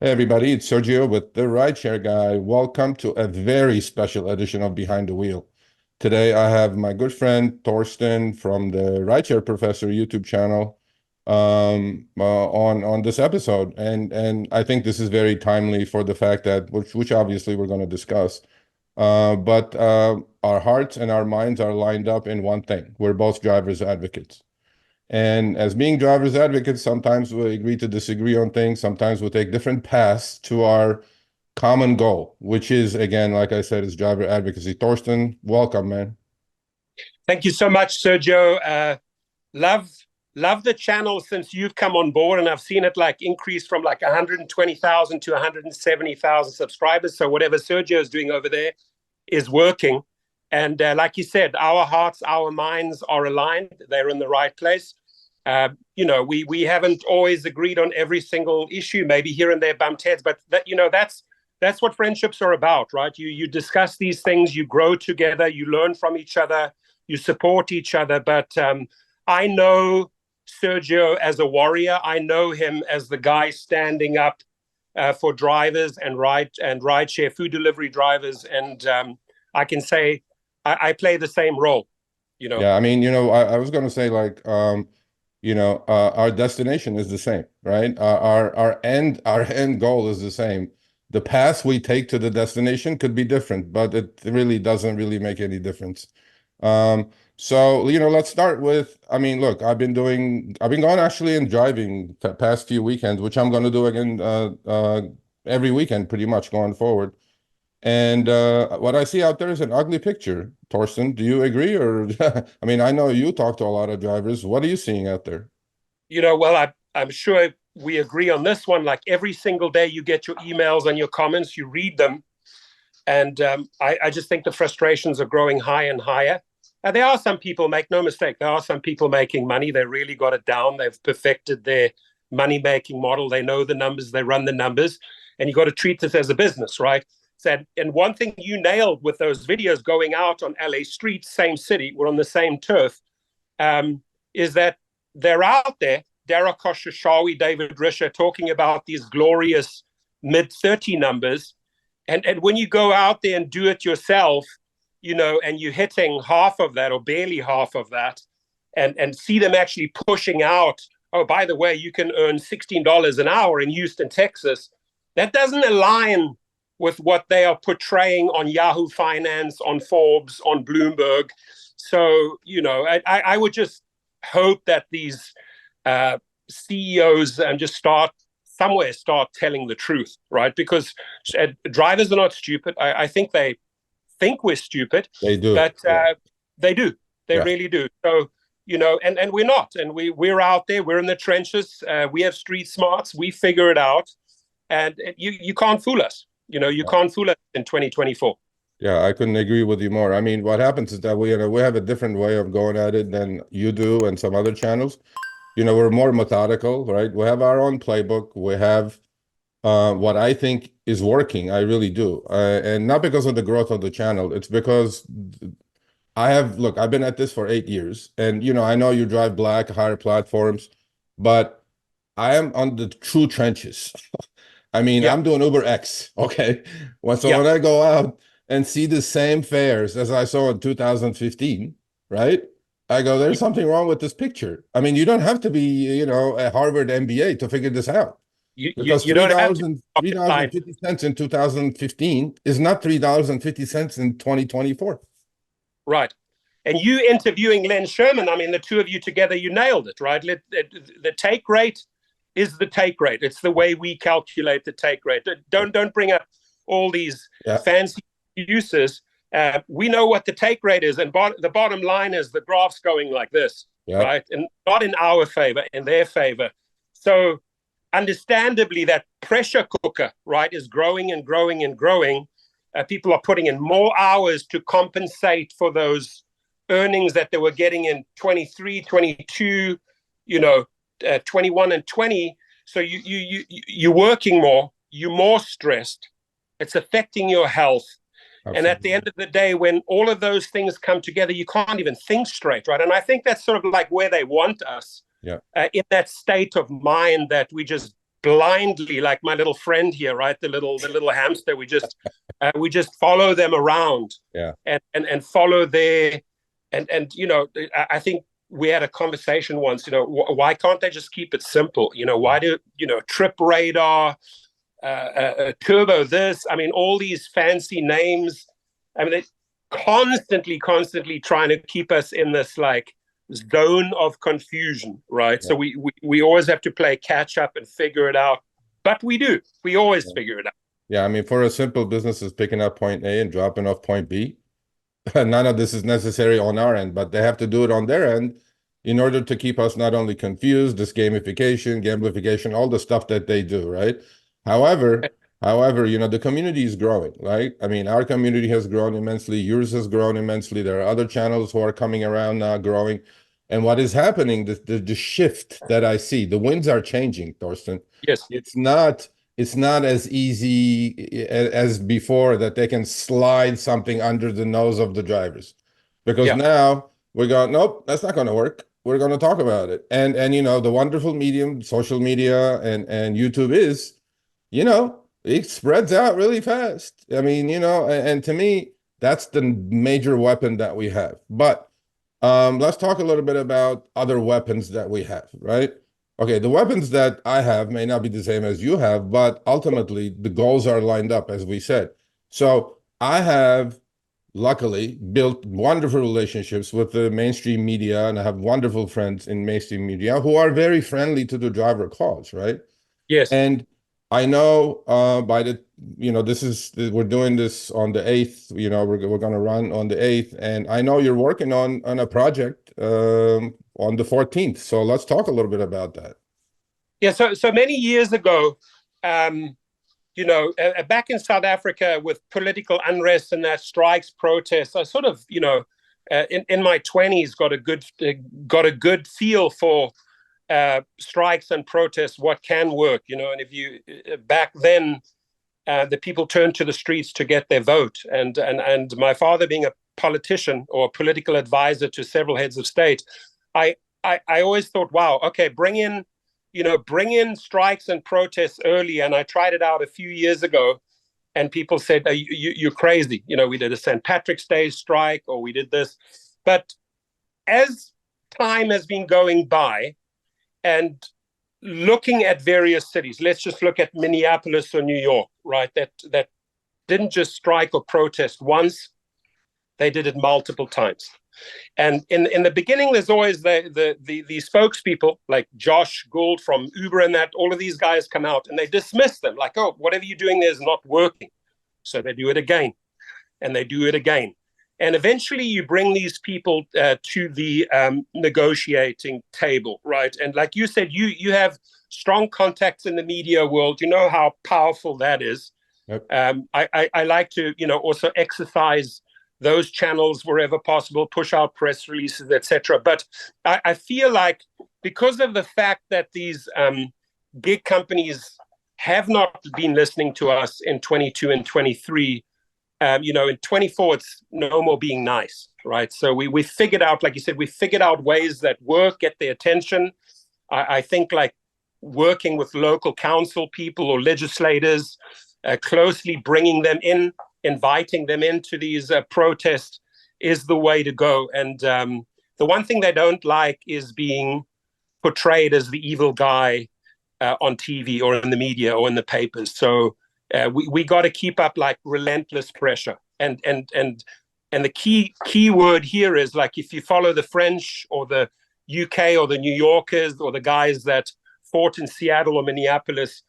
Hey everybody, it's Sergio with the Rideshare Guy. Welcome to a very special edition of Behind the Wheel. Today I have my good friend Torsten from the Rideshare Professor YouTube channel on this episode, and I think this is very timely for the fact that which obviously we're going to discuss. But our hearts and our minds are lined up in one thing. We're both drivers advocates. And as being drivers advocates, sometimes we agree to disagree on things. Sometimes we take different paths to our common goal, which is, again, like I said, is driver advocacy. Torsten, welcome, man. Thank you so much, Sergio. Love the channel since you've come on board, and I've seen it like increase from like 120,000 to 170,000 subscribers. So whatever Sergio is doing over there is working. And like you said, our hearts, our minds are aligned. They're in the right place. We haven't always agreed on every single issue, maybe here and there bumped heads, but that's what friendships are about, right? You discuss these things, you grow together, you learn from each other, you support each other. But I know Sergio as a warrior. I know him as the guy standing up for drivers and rideshare food delivery drivers. And I can say I play the same role, Yeah, I mean, I was going to say like, our destination is the same, right? Our end goal is the same. The path we take to the destination could be different, but it really doesn't really make any difference. So, let's start with, I mean, look, I've been going actually and driving the past few weekends, which I'm going to do again every weekend pretty much going forward. And what I see out there is an ugly picture. Torsten, do you agree? Or, I mean, I know you talk to a lot of drivers. What are you seeing out there? Well, I'm sure we agree on this one. Like every single day you get your emails and your comments, you read them. And I just think the frustrations are growing higher and higher. There are some people, make no mistake, there are some people making money. They really got it down. They've perfected their money-making model. They know the numbers. They run the numbers. And you got to treat this as a business, right? And one thing you nailed with those videos going out on LA streets, same city, we're on the same turf, is that they're out there, Dara Khosrowshahi, David Risher, talking about these glorious mid-30 numbers. And when you go out there and do it yourself, and you're hitting half of that or barely half of that, and see them actually pushing out, oh, by the way, you can earn $16 an hour in Houston, Texas, that doesn't align with what they are portraying on Yahoo Finance, on Forbes, on Bloomberg. So, I would just hope that these CEOs just start telling the truth, right? Because drivers are not stupid. I think they think we're stupid. They do. But they do. They really do. So, and we're not. And we're out there. We're in the trenches. We have street smarts. We figure it out. And you can't fool us. You can't fool us in 2024. Yeah, I couldn't agree with you more. I mean, what happens is that we have a different way of going at it than you do and some other channels. We're more methodical, right? We have our own playbook. We have what I think is working. I really do. And not because of the growth of the channel. It's because I've been at this for 8 years. And, I know you drive black, higher platforms, but I am on the true trenches. I mean, I'm doing Uber X, okay? When I go out and see the same fares as I saw in 2015, right? I go, there's something wrong with this picture. I mean, you don't have to be, a Harvard MBA to figure this out. Because you don't have $3.50 in 2015 is not $3.50 in 2024. Right. And you interviewing Len Sherman, I mean, the two of you together, you nailed it, right? The take rate is the take rate. It's the way we calculate the take rate. Don't bring up all these fancy uses. We know what the take rate is, and the bottom line is the graph's going like this, right? And not in our favor, in their favor. So understandably, that pressure cooker, right, is growing and growing and growing. People are putting in more hours to compensate for those earnings that they were getting in 23, 22, 21 and 20. So you're working more, you're more stressed. It's affecting your health. Absolutely. And at the end of the day, when all of those things come together, you can't even think straight, right? And I think that's sort of like where they want us, in that state of mind that we just blindly, like my little friend here, right? The little hamster. We just follow them around, Yeah. and follow their, and I think we had a conversation once. Why can't they just keep it simple? Why do trip radar, turbo this? I mean, all these fancy names. I mean, they constantly trying to keep us in this like zone of confusion, right? Yeah. So we always have to play catch up and figure it out, but we always figure it out. Yeah, I mean, for a simple business is picking up point A and dropping off point B, none of this is necessary on our end, but they have to do it on their end in order to keep us not only confused, this gamification, all the stuff that they do, right? However, the community is growing, right? I mean, our community has grown immensely. Yours has grown immensely. There are other channels who are coming around now, growing. And what is happening, the shift that I see, the winds are changing, Torsten. Yes. It's not as easy as before that they can slide something under the nose of the drivers. Because now we go, nope, that's not going to work. We're going to talk about it. And the wonderful medium, social media and YouTube is, it spreads out really fast. I mean, and to me, that's the major weapon that we have. But let's talk a little bit about other weapons that we have, right? Okay, the weapons that I have may not be the same as you have, but ultimately the goals are lined up, as we said. So I have, luckily, built wonderful relationships with the mainstream media, and I have wonderful friends in mainstream media who are very friendly to the driver cause, right? Yes. And I know we're doing this on the 8th, we're going to run on the 8th, and I know you're working on a project on the 14th. So let's talk a little bit about that. Yeah. So many years ago, back in South Africa with political unrest and that strikes, protests, I sort of, in my 20s got a good feel for strikes and protests, what can work, and if you back then the people turned to the streets to get their vote, and my father being a politician or political advisor to several heads of state, I always thought, wow, okay, bring in strikes and protests early. And I tried it out a few years ago, and people said, you're crazy. We did a St. Patrick's Day strike, or we did this. But as time has been going by, and looking at various cities, let's just look at Minneapolis or New York, right? That didn't just strike or protest once, they did it multiple times. And in the beginning, there's always the spokespeople like Josh Gould from Uber and that, all of these guys come out and they dismiss them like, oh, whatever you're doing there is not working. So they do it again, and they do it again. And eventually you bring these people to the negotiating table, right? And like you said, you have strong contacts in the media world. You know how powerful that is. Yep. I like to, also exercise those channels wherever possible, push out press releases, etc. But I feel like because of the fact that these gig companies have not been listening to us in 22 and 23, in 24, it's no more being nice, right? So we figured out, like you said, we figured out ways that work, get their attention. I think like working with local council people or legislators, closely bringing them in, inviting them into these protests is the way to go. And the one thing they don't like is being portrayed as the evil guy on TV or in the media or in the papers. So we got to keep up like relentless pressure. And the key word here is like, if you follow the French or the UK or the New Yorkers or the guys that fought in Seattle or Minneapolis,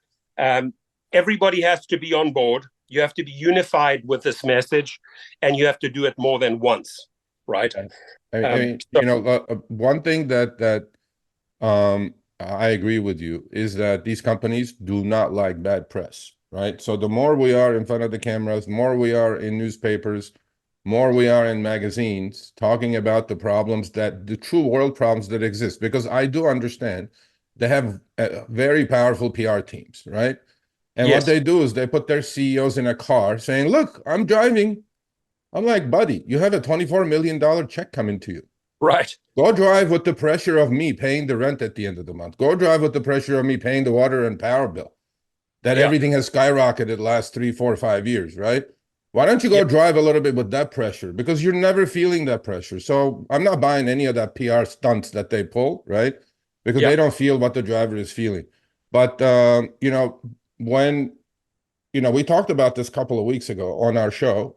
everybody has to be on board. You have to be unified with this message, and you have to do it more than once, right? One thing that I agree with you is that these companies do not like bad press, right? So the more we are in front of the cameras, the more we are in newspapers, more we are in magazines talking about the problems, the true world problems that exist, because I do understand they have very powerful PR teams, right? And yes, what they do is they put their CEOs in a car saying, look, I'm driving. I'm like, buddy, you have a $24 million check coming to you. Right. Go drive with the pressure of me paying the rent at the end of the month. Go drive with the pressure of me paying the water and power bill. That Yeah. everything has skyrocketed the last 3, 4, 5 years, right? Why don't you Yeah. go drive a little bit with that pressure? Because you're never feeling that pressure. So I'm not buying any of that PR stunts that they pull, right? Because Yeah. they don't feel what the driver is feeling. But when we talked about this a couple of weeks ago on our show.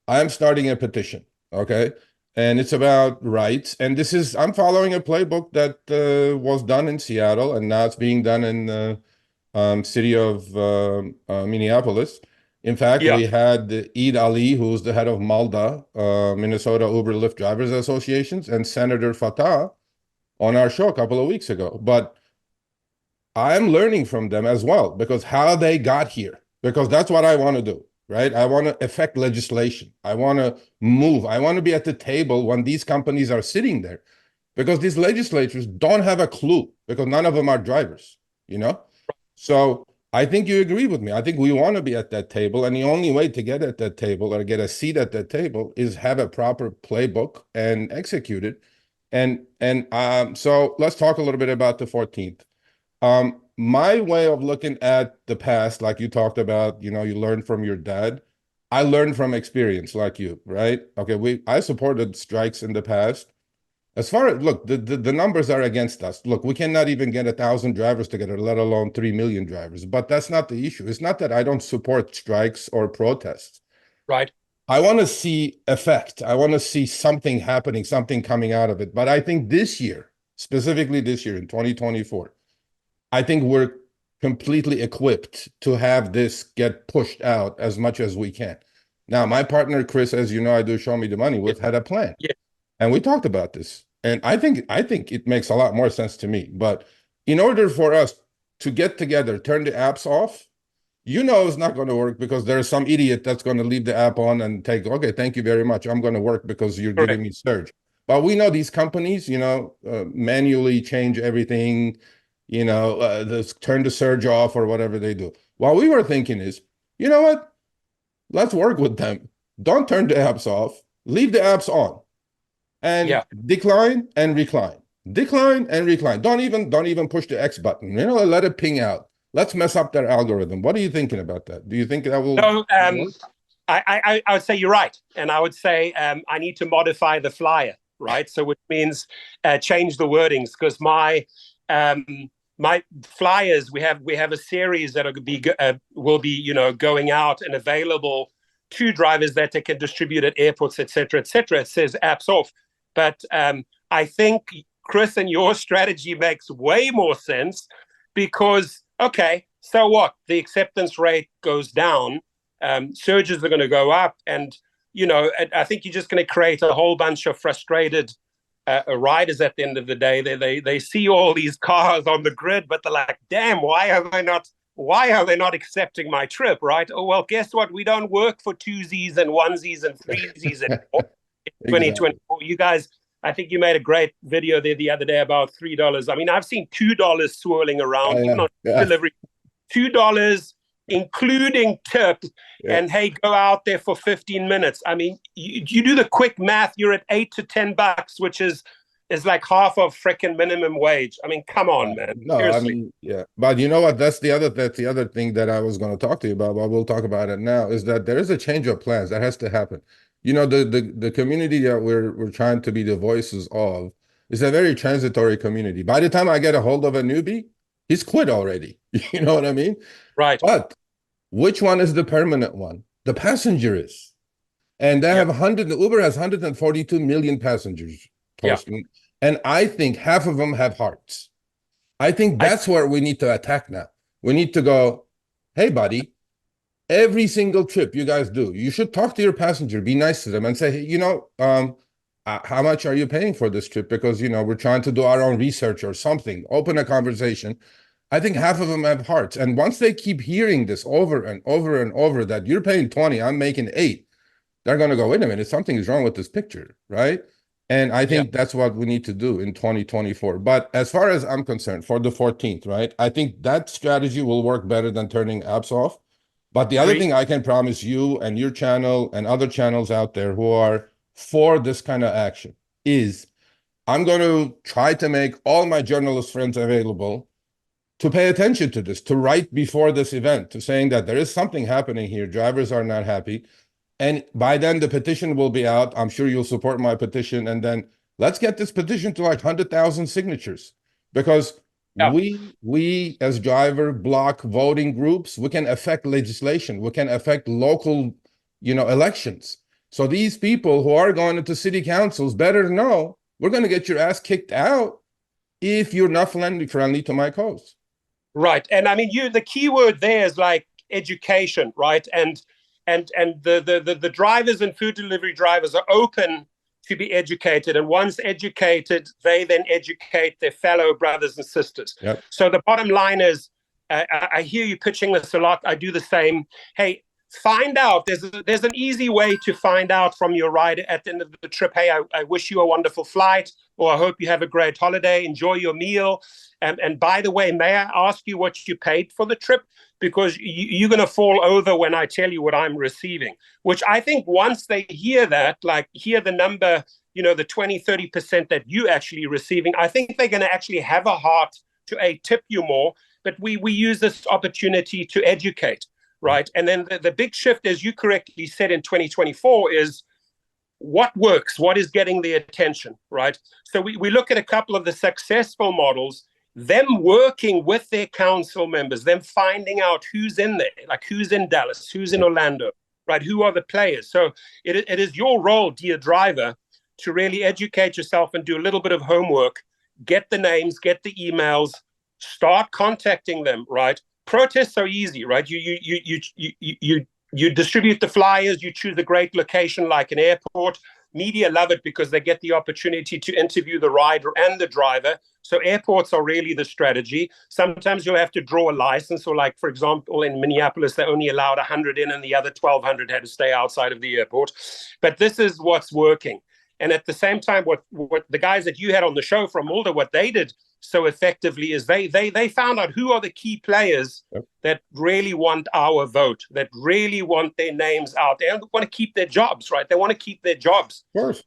I'm starting a petition, okay? And it's about rights. And I'm following a playbook that was done in Seattle, and now it's being done in the city of Minneapolis. In fact, Yeah. we had Eid Ali, who's the head of Malda, Minnesota Uber Lyft Drivers Associations, and Senator Fatah on our show a couple of weeks ago. But I'm learning from them as well, because how they got here, because that's what I want to do, right? I want to affect legislation. I want to move. I want to be at the table when these companies are sitting there, because these legislators don't have a clue, because none of them are drivers, you know? So I think you agree with me. I think we want to be at that table. And the only way to get at that table or get a seat at that table is have a proper playbook and execute it. So let's talk a little bit about the 14th. My way of looking at the past, like you talked about, you learn from your dad. I learned from experience like you, right? Okay, I supported strikes in the past. As far as look, the numbers are against us. Look, we cannot even get 1,000 drivers together, let alone 3 million drivers. But that's not the issue. It's not that I don't support strikes or protests. Right. I want to see effect. I want to see something happening, something coming out of it. But I think this year, specifically this year in 2024, I think we're completely equipped to have this get pushed out as much as we can. Now, my partner Chris, as you know, I do Show Me the Money Yeah. with, had a plan, Yeah. and we talked about this. And I think it makes a lot more sense to me. But in order for us to get together, turn the apps off, it's not going to work, because there's some idiot that's going to leave the app on and take, okay, thank you very much. I'm going to work because you're giving Correct. me surge. But we know these companies, manually change everything, turn the surge off or whatever they do. What we were thinking is, you know what? Let's work with them. Don't turn the apps off. Leave the apps on and Yeah. decline and recline. Decline and recline. Don't even push the X button. Let it ping out. Let's mess up their algorithm. What are you thinking about that? Do you think that will No, work? I would say you're right. And I would say I need to modify the flyer, right? So which means change the wordings, because um, my flyers, we have a series that will be going out and available to drivers that they can distribute at airports, et cetera, et cetera. It says apps off. But I think, Chris, and your strategy makes way more sense, because, okay, so what? The acceptance rate goes down, surges are going to go up, and I think you're just going to create a whole bunch of frustrated riders at the end of the day. They see all these cars on the grid, but they're like, damn, why are they not accepting my trip, right? Oh, well, guess what? We don't work for twosies and onesies and threesies anymore. In Exactly. 2024, you guys, I think you made a great video there the other day about $3. I mean, I've seen $2 swirling Oh, around, even yeah. on Yeah. delivery. $2, including tip. Yeah. And hey, go out there for 15 minutes. I mean, you do the quick math, you're at $8 to $10, which is like half of freaking minimum wage. I mean, come on, man. No, I Seriously. mean, yeah. But you know what? That's the other thing that I was going to talk to you about, but we'll talk about it now, is that there is a change of plans that has to happen. The community that we're trying to be the voices of is a very transitory community. By the time I get a hold of a newbie, he's quit already. You know what I mean? Right. But which one is the permanent one? The passenger is. And they Yeah. have 100, Uber has 142 million passengers, Yeah. Torsten. And I think half of them have hearts. I think I that's where we need to attack now. We need to go, hey, buddy, every single trip you guys do, you should talk to your passenger, be nice to them, and say, hey, how much are you paying for this trip? Because, we're trying to do our own research or something. Open a conversation. I think half of them have hearts. And once they keep hearing this over and over and over, that you're paying 20, I'm making 8, they're going to go, wait a minute, something is wrong with this picture, right? And I Yeah. think that's what we need to do in 2024. But as far as I'm concerned, for the 14th, right, I think that strategy will work better than turning apps off. But the other Agree. thing I can promise you and your channel and other channels out there who are for this kind of action, is I'm going to try to make all my journalist friends available to pay attention to this, to write before this event, to saying that there is something happening here. Drivers are not happy. And by then the petition will be out. I'm sure you'll support my petition. And then let's get this petition to like 100,000 signatures, because Yeah. we as driver block voting groups, we can affect legislation. We can affect local, elections. So these people who are going into city councils better know we're going to get your ass kicked out if you're not friendly to my cause. Right. And I mean, the key word there is like education, right? And the drivers and food delivery drivers are open to be educated. And once educated, they then educate their fellow brothers and sisters. Yep. So the bottom line is, I hear you pitching this a lot. I do the same. Hey, find out. There's an easy way to find out from your rider at the end of the trip. Hey, I wish you a wonderful flight, or I hope you have a great holiday. Enjoy your meal. And by the way, may I ask you what you paid for the trip? Because you're going to fall over when I tell you what I'm receiving, which I think once they hear that, like hear the number, the 20, 30% that you actually receiving, I think they're going to actually have a heart to tip you more. But we use this opportunity to educate, right? And then the big shift, as you correctly said, in 2024 is what works, what is getting the attention, right? So we look at a couple of the successful models, them working with their council members, them finding out who's in there, like who's in Dallas, who's in Orlando, right? Who are the players? So it is your role, dear driver, to really educate yourself and do a little bit of homework, get the names, get the emails, start contacting them, right? Protests are easy, right? You distribute the flyers, you choose a great location like an airport. Media love it because they get the opportunity to interview the rider and the driver. So airports are really the strategy. Sometimes you'll have to draw a license, or like, for example, in Minneapolis, they only allowed 100 in and the other 1,200 had to stay outside of the airport. But this is what's working. And at the same time, what the guys that you had on the show from Mulder, what they did so effectively is they found out who are the key players that really want our vote, that really want their names out. They want to keep their jobs, right? They want to keep their jobs. Of course.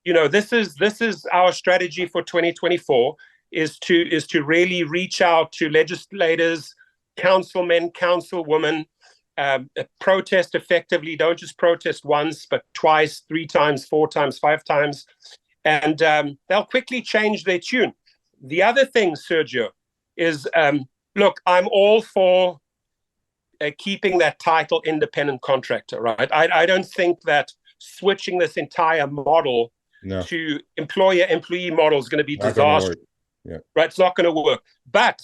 This is our strategy for 2024 is to really reach out to legislators, councilmen, councilwomen, protest effectively. Don't just protest once, but twice, 3 times, 4 times, 5 times. And they'll quickly change their tune. The other thing, Sergio, is, look, I'm all for keeping that title independent contractor, right? I don't think that switching this entire model to employer-employee model is going to be disastrous. Yeah. Right? It's not going to work. But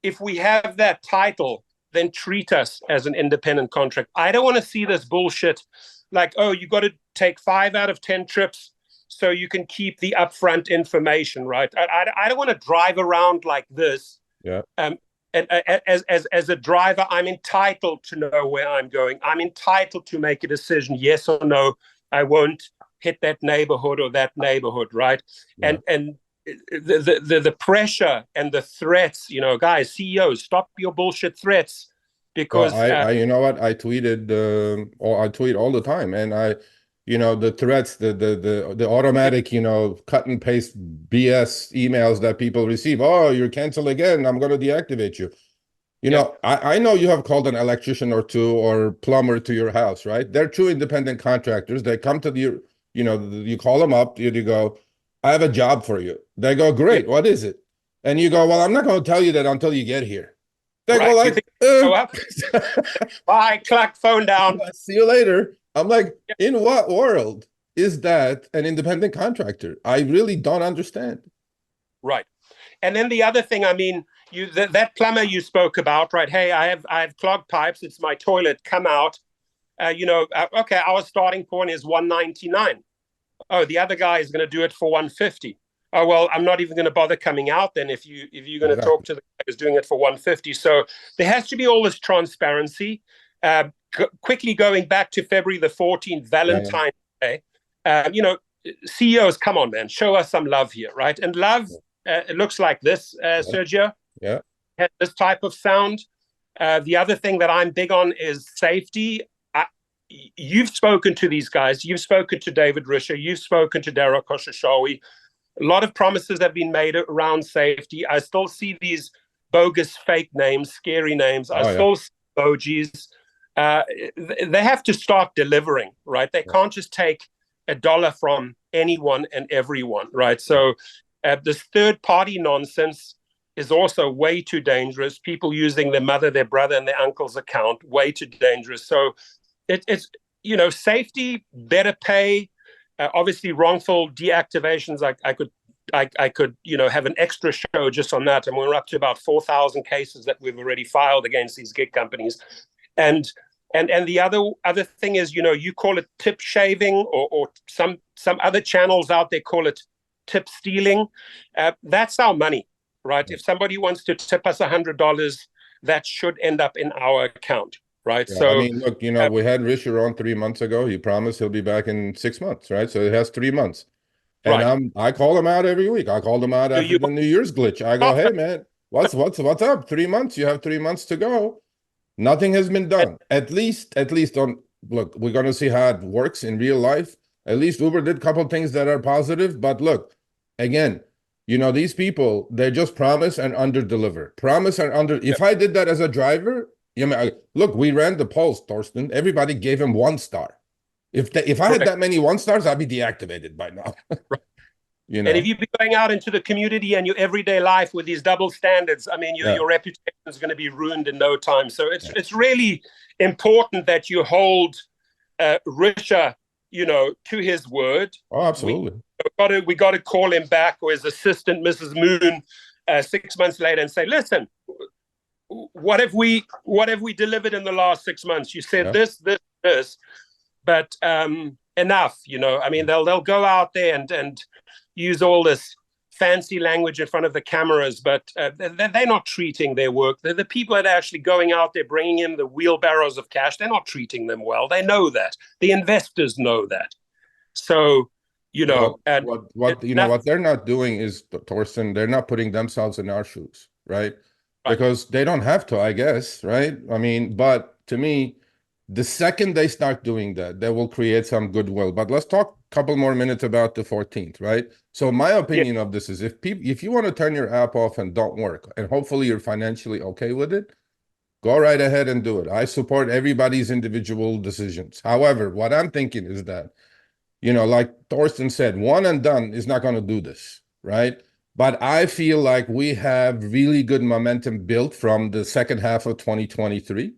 if we have that title, then treat us as an independent contract. I don't want to see this bullshit like, oh, you got to take 5 out of 10 trips so you can keep the upfront information, right? I don't want to drive around like this. Yeah. And as a driver, I'm entitled to know where I'm going. I'm entitled to make a decision, yes or no. I won't hit that neighborhood or that neighborhood, right? Yeah. And the pressure and the threats, guys, CEOs, stop your bullshit threats, because you know what, I tweeted, or I tweet all the time, and the threats, the automatic, cut and paste BS emails that people receive. Oh, you're canceled again, I'm going to deactivate you. I know you have called an electrician or two or plumber to your house, right? They're true independent contractors. They come to you call them up, you go, I have a job for you. They go, great, what is it? And you go, well, I'm not going to tell you that until you get here. They go like, go up. Bye, clack, phone down. See you later. I'm like, in what world is that an independent contractor? I really don't understand. Right. And then the other thing, I mean, that plumber you spoke about, right? Hey, I have clogged pipes. It's my toilet. Come out. Okay, our starting point is $199. Oh, the other guy is going to do it for $150. Oh, well, I'm not even going to bother coming out then if you're going to talk to the guy who's doing it for $150. So there has to be all this transparency. Quickly going back to February the 14th, Valentine's Day, CEOs, come on, man, show us some love here, right? And love, it looks like this, Sergio. Yeah. Has this type of sound. The other thing that I'm big on is safety. you've spoken to these guys. You've spoken to David Risher. You've spoken to Daryl Koshashawi. A lot of promises have been made around safety. I still see these bogus fake names, scary names. I still see emojis. They have to start delivering, right? They can't just take $1 from anyone and everyone, right? So this third-party nonsense is also way too dangerous. People using their mother, their brother, and their uncle's account, way too dangerous. So it's, safety, better pay, obviously wrongful deactivations. I could have an extra show just on that, and we're up to about 4,000 cases that we've already filed against these gig companies. And the other thing is, you call it tip shaving, or some other channels out there call it tip stealing. That's our money, right? If somebody wants to tip us $100, that should end up in our account, right? Yeah, so I mean, look, we had Risher on 3 months ago. He promised he'll be back in 6 months, right? So it has 3 months. And I call him out every week. I called him out after the New Year's glitch. I go, hey man, what's up? 3 months. You have 3 months to go. Nothing has been done. At least on, look, we're gonna see how it works in real life. At least Uber did a couple things that are positive. But look, again, these people, they just promise and under-deliver. Promise and under. If I did that as a driver, look, we ran the polls, Torsten. Everybody gave him 1 star. If I had that many 1 stars, I'd be deactivated by now. And if you be going out into the community and your everyday life with these double standards, I mean, your reputation is going to be ruined in no time. So it's really important that you hold Risher, to his word. Oh, absolutely. We got to call him back, or his assistant, Mrs. Moon, 6 months later, and say, listen, what have we delivered in the last 6 months? You said this, but enough. I mean, they'll go out there and use all this fancy language in front of the cameras, but they're not treating their work. The people that are actually going out there bringing in the wheelbarrows of cash, they're not treating them well. They know that. The investors know that. So, what they're not doing is, Torsten, they're not putting themselves in our shoes, right? Because they don't have to, I guess, right? I mean, but to me, the second they start doing that, they will create some goodwill. But let's talk a couple more minutes about the 14th, right? So my opinion of this is, if you want to turn your app off and don't work, and hopefully you're financially okay with it, go right ahead and do it. I support everybody's individual decisions. However, what I'm thinking is that, like Torsten said, one and done is not going to do this, right? But I feel like we have really good momentum built from the second half of 2023.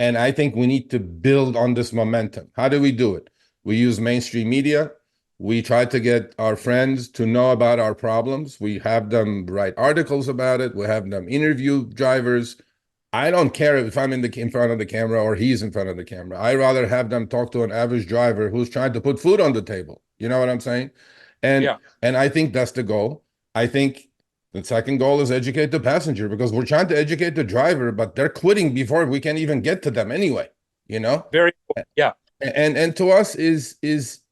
And I think we need to build on this momentum. How do we do it? We use mainstream media. We try to get our friends to know about our problems. We have them write articles about it. We have them interview drivers. I don't care if I'm in front of the camera or he's in front of the camera. I rather have them talk to an average driver who's trying to put food on the table. You know what I'm saying? And I think that's the goal. I think the second goal is educate the passenger, because we're trying to educate the driver, but they're quitting before we can even get to them anyway, Very cool. Yeah. And to us is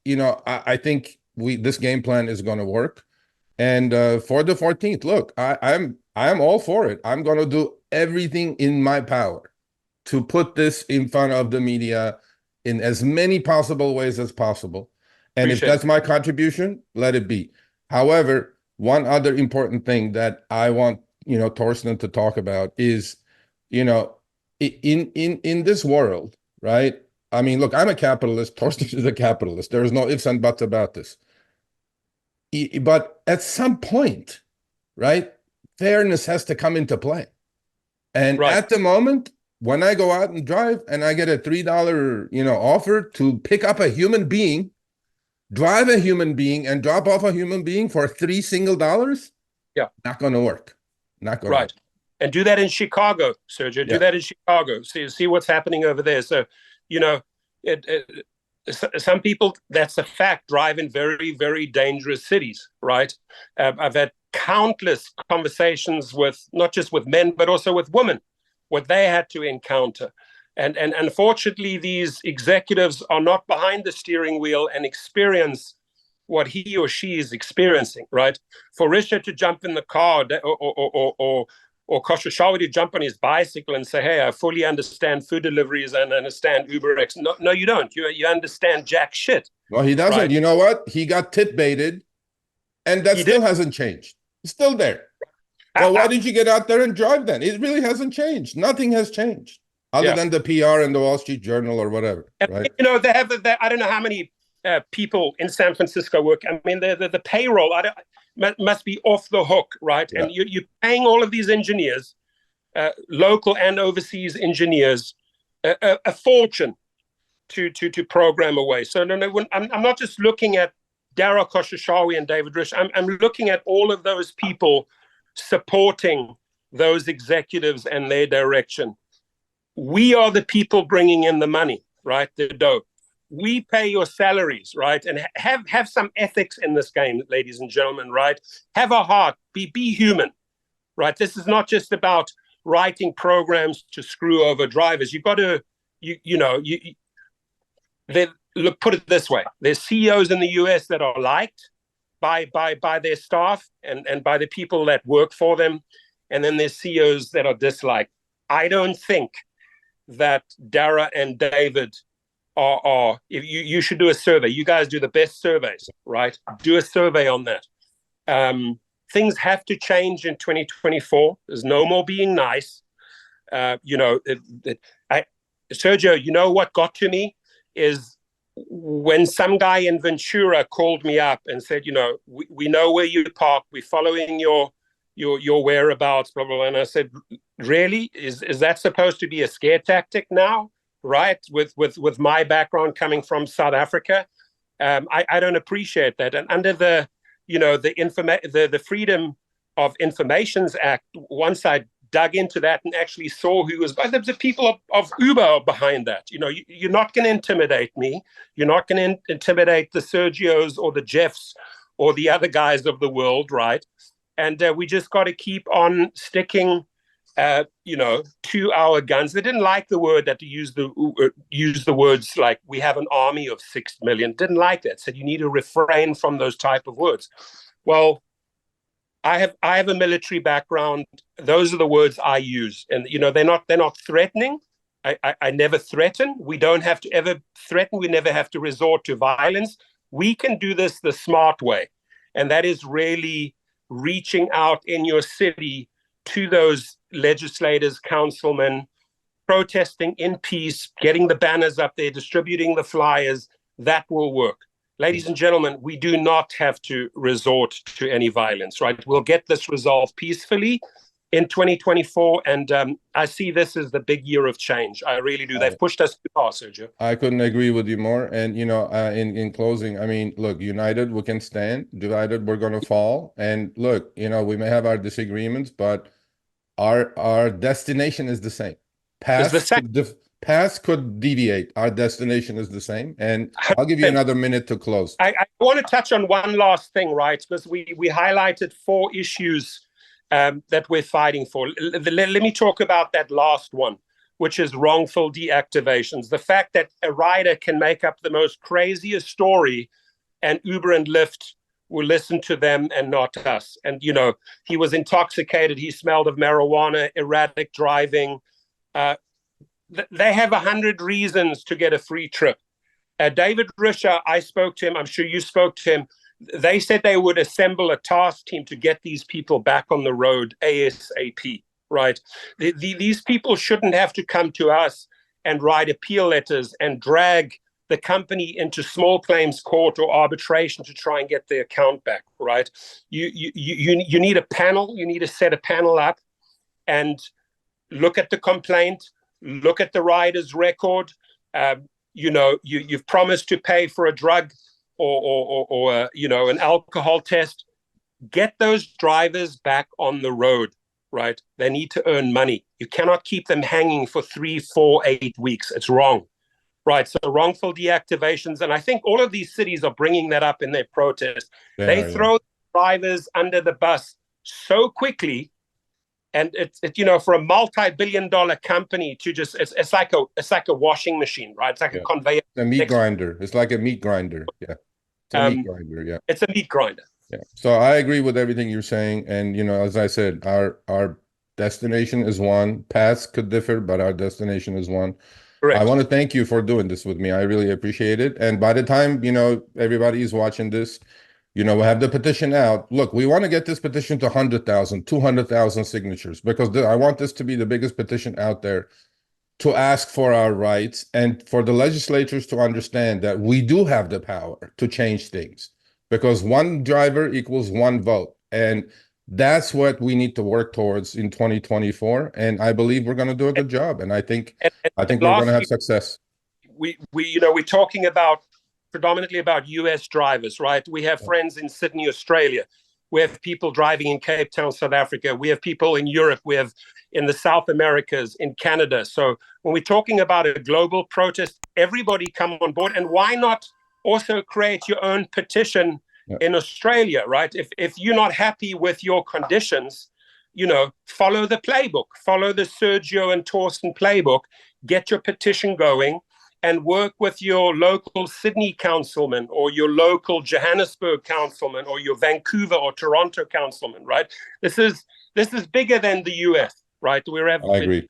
I think this game plan is going to work. And for the 14th, look, I'm all for it. I'm going to do everything in my power to put this in front of the media in as many possible ways as possible. And if that's my contribution, let it be. However, one other important thing that I want, Torsten to talk about is, in this world, right? I mean, look, I'm a capitalist. Torsten is a capitalist. There's no ifs and buts about this. But at some point, right, fairness has to come into play. And at the moment, when I go out and drive and I get a $3, offer to pick up a human being, drive a human being, and drop off a human being for $3 single, not going to work. Not going to work. And do that in Chicago, Sergio. Do that in Chicago. See what's happening over there. So, some people, that's a fact, drive in very, very dangerous cities, right? I've had countless conversations with, not just with men, but also with women, what they had to encounter. And unfortunately, these executives are not behind the steering wheel and experience what he or she is experiencing, right? For Risher to jump in the car or or Koshashawi to jump on his bicycle and say, hey, I fully understand food deliveries and understand UberX. No, you don't. You understand jack shit. Well, he doesn't. Right? You know what? He got tit baited, and that He still did. hasn't changed. It's still there. Well, why did you get out there and drive then? It really hasn't changed. Nothing has changed other than the PR and the Wall Street Journal or whatever, right? You know, they have, I don't know how many people in San Francisco work. I mean, the payroll must be off the hook, right? Yeah. And you're paying all of these engineers, local and overseas engineers, a fortune to program away. So no, I'm not just looking at Dara Khosrowshahi and David Risch. I'm looking at all of those people supporting those executives and their direction. We are the people bringing in the money, right? The dough. We pay your salaries, right? And have some ethics in this game, ladies and gentlemen, right? Have a heart. Be human, right? This is not just about writing programs to screw over drivers. You've got to, look, put it this way. There's CEOs in the US that are liked by their staff and by the people that work for them. And then there's CEOs that are disliked. I don't think that Dara and David are if you should do a survey. You guys do the best surveys, right? Do a survey on that. Things have to change in 2024. There's no more being nice. Sergio, you know what got to me is when some guy in Ventura called me up and said, we know where you park. We're following your whereabouts, blah, blah, blah. And I said, really? Is that supposed to be a scare tactic now? Right? With my background coming from South Africa. I don't appreciate that. And under the Freedom of Informations Act, once I dug into that and actually saw who was the people of Uber are behind that. You're not going to intimidate me. You're not going to intimidate the Sergios or the Jeffs or the other guys of the world, right? And we just got to keep on sticking, to our guns. They didn't like the word that use the words like we have an army of 6 million. Didn't like that. Said you need to refrain from those type of words. Well, I have a military background. Those are the words I use, and they're not threatening. I never threaten. We don't have to ever threaten. We never have to resort to violence. We can do this the smart way, and that is really reaching out in your city to those legislators, councilmen, protesting in peace, getting the banners up there, distributing the flyers. That will work. Ladies and gentlemen, we do not have to resort to any violence, right? We'll get this resolved peacefully in 2024, and I see this as the big year of change. I really do. They've pushed us too far, Sergio. I couldn't agree with you more. And, in closing, I mean, look, united, we can stand. Divided, we're going to fall. And look, we may have our disagreements, but our destination is the same. Past could deviate. Our destination is the same. And I'll give you another minute to close. I want to touch on one last thing, right? Because we highlighted 4 issues that we're fighting for. Let me talk about that last one, which is wrongful deactivations. The fact that a rider can make up the most craziest story and Uber and Lyft will listen to them and not us. And, he was intoxicated. He smelled of marijuana, erratic driving. They have 100 reasons to get a free trip. David Risher, I spoke to him. I'm sure you spoke to him. They said they would assemble a task team to get these people back on the road ASAP, right? These people shouldn't have to come to us and write appeal letters and drag the company into small claims court or arbitration to try and get their account back, right? You need a panel. You need to set a panel up and look at the complaint, look at the rider's record. You've promised to pay for a drug or an alcohol test. Get those drivers back on the road, right? They need to earn money. You cannot keep them hanging for 3, 4, 8 weeks. It's wrong, right? So wrongful deactivations, and I think all of these cities are bringing that up in their protest. They throw drivers under the bus so quickly. And it's for a multi-billion-dollar company to just it's like a washing machine, right? It's like a conveyor. It's a meat grinder. It's like a meat grinder. Yeah. It's a meat grinder. Yeah. It's a meat grinder. Yeah. So I agree with everything you're saying. And as I said, our Destination is one. Paths could differ, but our destination is one. I Correct. want to thank you for doing this with me. I really appreciate it. And by the time, everybody is watching this, we have the petition out. Look, we want to get this petition to 100,000, 200,000 signatures because I want this to be the biggest petition out there to ask for our rights and for the legislatures to understand that we do have the power to change things because one driver equals one vote. And that's what we need to work towards in 2024. And I believe we're going to do a good job. And I think we're going to have success. We're talking about predominantly about US drivers, right? We have friends in Sydney, Australia. We have people driving in Cape Town, South Africa. We have people in Europe. We have in the South Americas, in Canada. So when we're talking about a global protest, everybody come on board. And why not also create your own petition in Australia, right? If you're not happy with your conditions, follow the playbook, follow the Sergio and Torsten playbook, get your petition going and work with your local Sydney councilman or your local Johannesburg councilman or your Vancouver or Toronto councilman, right? This is bigger than the US, right? I agree.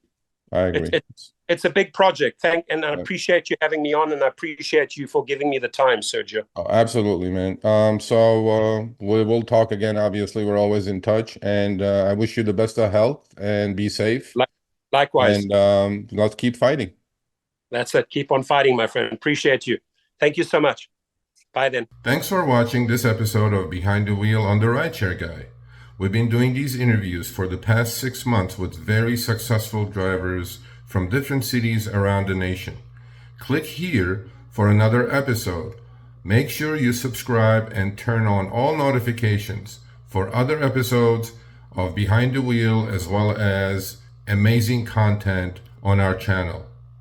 It's a big project. I appreciate you having me on, and I appreciate you for giving me the time, Sergio. Oh, absolutely, man. So we will talk again. Obviously, we're always in touch, and I wish you the best of health and be safe. Likewise. And let's keep fighting. That's it. Keep on fighting, my friend. Appreciate you. Thank you so much. Bye then. Thanks for watching this episode of Behind the Wheel on the RideShare Guy. We've been doing these interviews for the past 6 months with very successful drivers from different cities around the nation. Click here for another episode. Make sure you subscribe and turn on all notifications for other episodes of Behind the Wheel as well as amazing content on our channel.